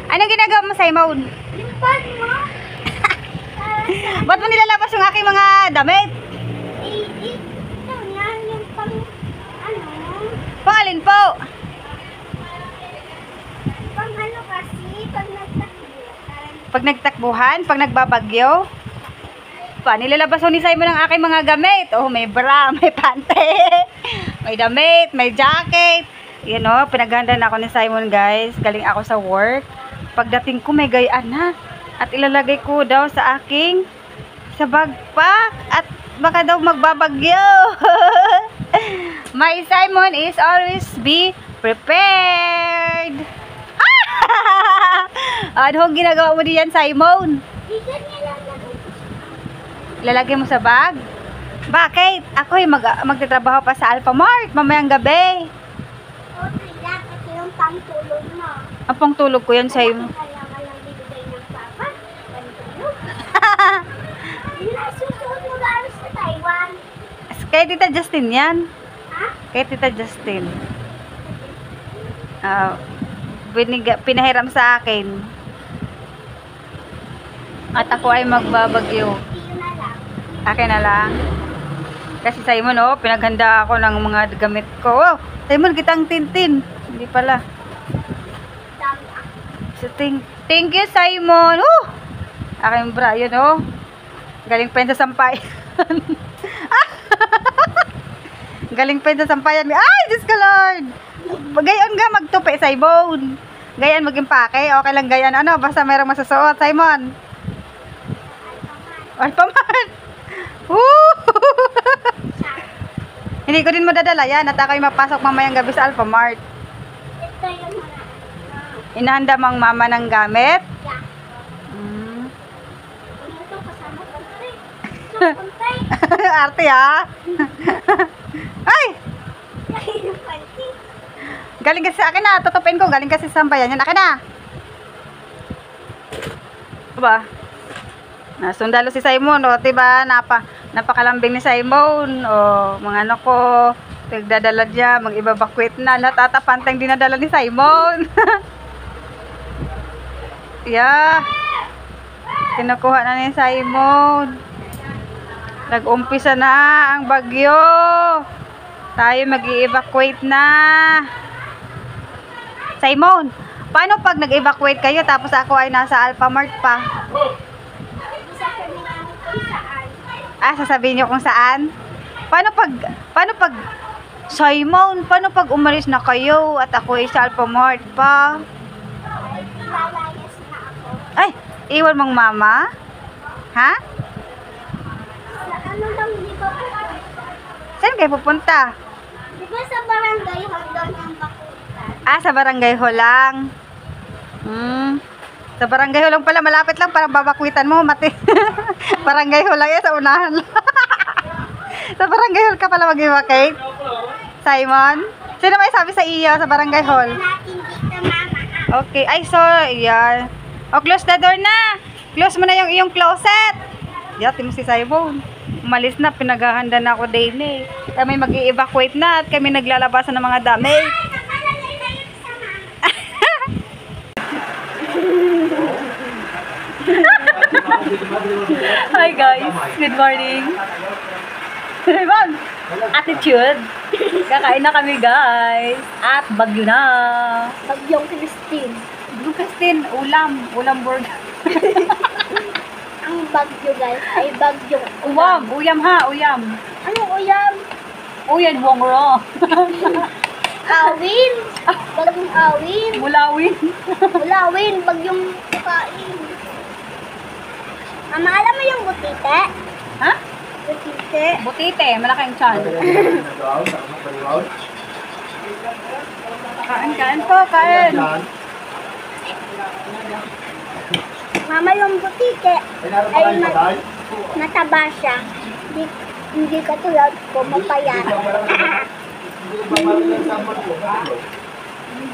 Anong ginagawa mo, Simon? Limpad mo. Ba't mo nilalabas yung aking mga damit? Ito na, yung pang, ano, Pangalin po. pang ano kasi, pag nagtakbuhan. Pag nagtakbuhan, pag nagbabagyo. Pa, nilalabas ko ni Simon ang aking mga gamit. Oh, may bra, may pante, may damit, may jacket. Yan o, pinaghandaan ako ni Simon, guys. Galing ako sa work. Pagdating ko, may gayaan na. At ilalagay ko daw sa aking sa backpack. At baka daw magbabagyo. My Simon is always be prepared. Ano ang ginagawa mo diyan, Simon? Bigan niya lang na. Lalagay mo sa bag? Bakit? Ako ay magtatrabaho pa sa Alphamart mamayang gabi. O, sila, kasi yung pangtulog mo. Ang pangtulog ko yan sa'yo. Kaya ka lang bibigay ng papa. Pangtulog. Yun ang susunod mo gano'n sa Taiwan. Kay Tita Justin yan. Ha? Kay Tita Justin. Pinahiram sa akin. At ako ay magbabagyo. Yun na lang. Akin na lang. Kasi Simon, oh, pinaghanda ako ng mga gamit ko. Oh, Simon, kitang tintin. Hindi pala. Dami ako. So, thank you, Simon. Oh, aking bra, yun, oh. Galing pa yun sa sampayan. Galing pa yun sa sampayan. Ay, Diyos ko, Lord. Gayon nga magtupi, Simon. Gayan mag-impake. Okay lang gayan. Ano, basta mayroong masusuot, Simon. Alphamart. Woo! Hindi ko din madadala yan at ako'y mapasok mamayang gabi sa Alphamart. Ito yung mga. Inahanda mang mama ng gamit. Yeah. Mm. Ano ito kasama pantay? Pantay. Arte ha. Ay! Yung pantay. Galing kasi sa akin na. Tutupin ko. Galing kasi sa sampayan yan. Akin na. Diba? Sundalo si Simon. O, diba? Napakalambing ni Simon. O, mga ano ko. Nagdadala niya. Mag-evacuate na. Lahat ata pantang dinadala ni Simon. Yeah. Kinukuha na ni Simon. Nag-umpisa na ang bagyo. Tayo mag-evacuate na. Simon, paano pag nag-evacuate kayo tapos ako ay nasa Alphamart pa? Sasabihin niyo kung saan? Paano pag Simon, paano pag umalis na kayo at ako ay sa Alphamart pa? Lalayas na ako. Ay, iwan mong mama? Ha? Sa ano lang, di ba po? Saan kayo pupunta? Di ba sa barangay hanggang ang bakutan? Sa barangay ho lang. Sa barangay ho lang pala, malapit lang, parang babakwitan mo, mati. Barangay ho lang yan, sa unahan lang. Sa barangay hall ka pala mag-evacuate? Simon? Sino may sabi sa iyo sa barangay hall? Natin dito, mama. Okay, ay so, yan. O, close the door na. Close mo na yung iyong closet. Yati mo si Simon. Umalis na, pinaghahanda na ako daily. Kami mag-evacuate na at kami naglalabasan ng mga damit. Hi guys, good morning. Simon, attitude. Kakain na kami guys. At bagyo na. Bagyong Christine. Bagyong Christine, ulam burger. Ang bagyo guys ay bagyong Uyam ha, uyam. Anong uyam? Uyan, wongro. Awin. Bagyong awin. Mulawin. Ulawin, bagyong kain. Mama, alam mo yung butite? Ha? Butite. Butite, malaking tiyan. Kain po, kain. Mama, yung butite ay mataba siya. Hindi katulad ko, mapayat.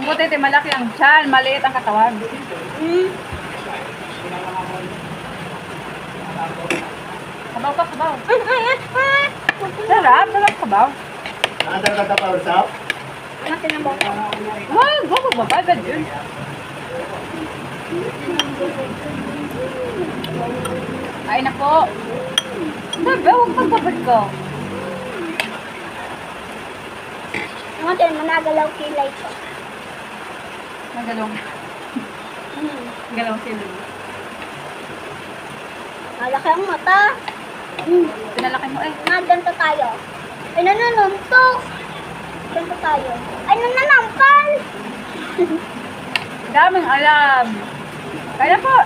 Butite, malaki ang tiyan, maliit ang katawan. Sabaw ka, sabaw. Sarap sabaw. Natin ang bata. Wag, babagad yun. Ay na po. Bebe, huwag magbabad ka. Mga tayo, managalaw kilay ko. Magalong. Galong sila. Malaki ang mata. Pinalaki mo eh. Ganito tayo. Ay, nananuntok. Ganito tayo. Ay, nananampal. Daming alam. Kaya po.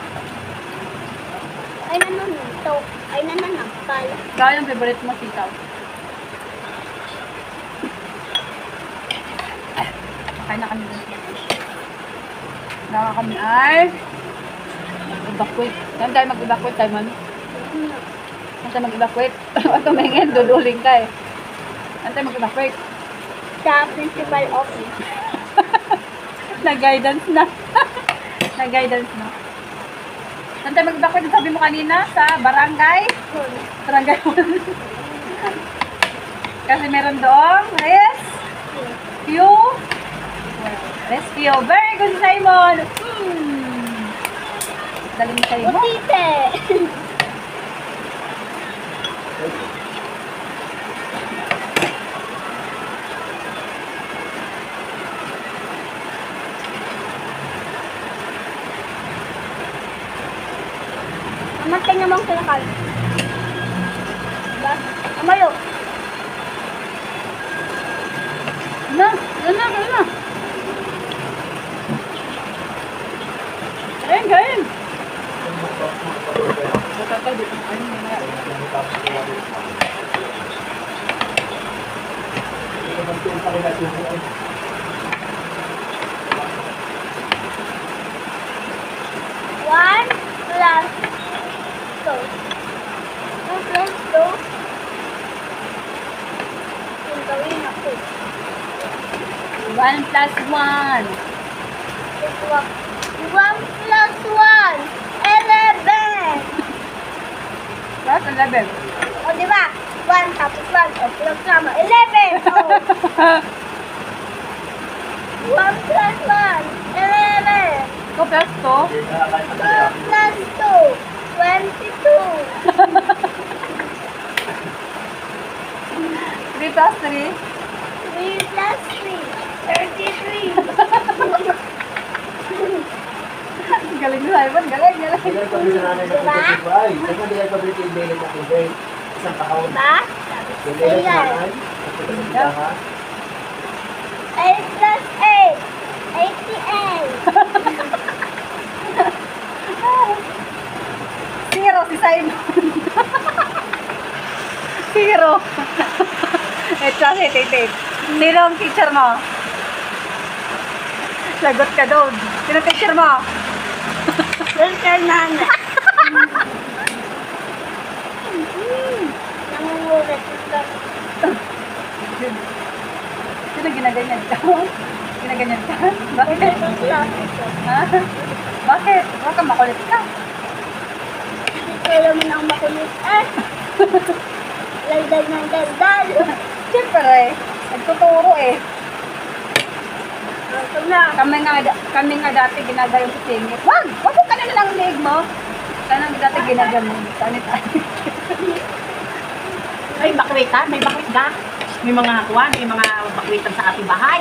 Ay, nananuntok. Ay, nananampal. Kaya yung favorite mo sitaw. Kain na kami dun. Naka kami ay mag-evacuate. Saan tayo mag-evacuate tayo man? Saan tayo mag-evacuate? At tumingin, duduling ka eh. Saan tayo mag-evacuate? Sa principal office. Nag-guidance na. Nag-guidance na. Saan tayo mag-evacuate? Sabi mo kanina sa barangay? Barangay 1. Kasi meron doon rescue. Very good, Simon. Galing Simon. Butite. Mamatay naman sila kayo. Diba? Amayo. Na. Kain. Matatay dito. Ayun na. One plus two. One plus two. Yung gawin ako. 1 plus 1. One plus one. 11. Plus 11. O, di ba? 1 tapos 1. O, plus sama. 11. O. 1 plus 1. 11. 2 plus 2. 2 plus 2. 22. 3 plus 3. 3 plus 3. 33. Galing na Simon. Galing. Hindi ka paborito na nanay na Diba? tubig ay. Kaya hindi ka paborito yung daily na tubig. Isang taon. Diba? Yung daily na Ayan. nanay. Ha? 8 plus 8. 88. Zero si Simon. Zero. Plus 88. Sino ang teacher mo? Lagot ka doon. Sino teacher mo? Teacher nana. Nangungulit ito. Sino ginaganyan ka? Ginaganyan ka? Bakit? Ito klase ko. Ha? Bakit? Baka makulit ka. Hindi ko alam mo ang makulit. Daldal ng daldal. Siyempre, nagtuturo eh. Ito na. Kami nga dati ginagayong sa singit. Wag mo ka na lang leg mo. Kaya nga dati ginagano. Sanit. May bakwit ha? May bakwit ka? May mga kuwan, may mga bakwitan sa ating bahay.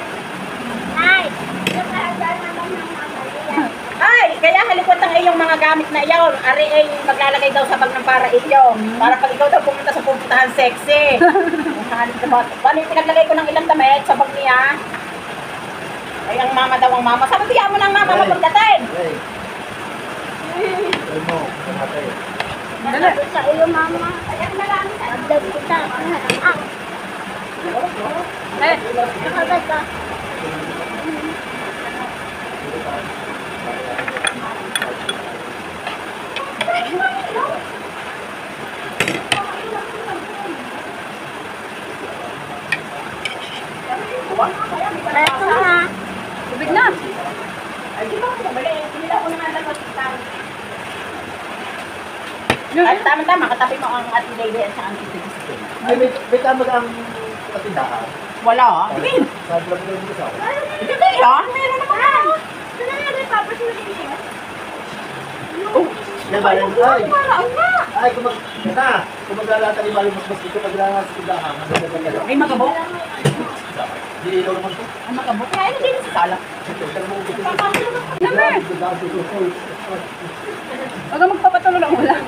Ay, nakadal naman ng mama yan. Ay, kaya halikot ang iyong mga gamit na iyon. Ari ay maglalagay daw sa bag ng para iyo. Para pag ikaw daw pumunta sa pupuntahan sexy. Kung halit ka ba? Paano yung pinaglagay ko ng ilang damit sa bag niya? Ay, ang mama daw ang mama. Sabi tiyan mo ng mama Ay. mapagdating. Hey. Ay mo. Kamatay. Sabi sa iyo, mama. Adab kita. Eh, Nakagad ka. Ito na. tubig na. Ay, di ba? Hindi ako na nga dapat Ay, tama-tama. Katabi mo ang ating lady at sa ating citizen. Ay, may kamag ang katindahan. Wala ah. Sige. Sa vlog ko yung isa. Hindi yan. Meron naman. Ito na nga rin, tapos mo din. Nabalan ko. Ay, Parang na. ay, kung maglalata ni Bali mas dito pag lang sa tindahan. Maganda. Ay, makabok. Di ilaw naman to. Ang makabok. Kaya ano din sa sala? Naman. Huwag kang magpapatulo ng ulam.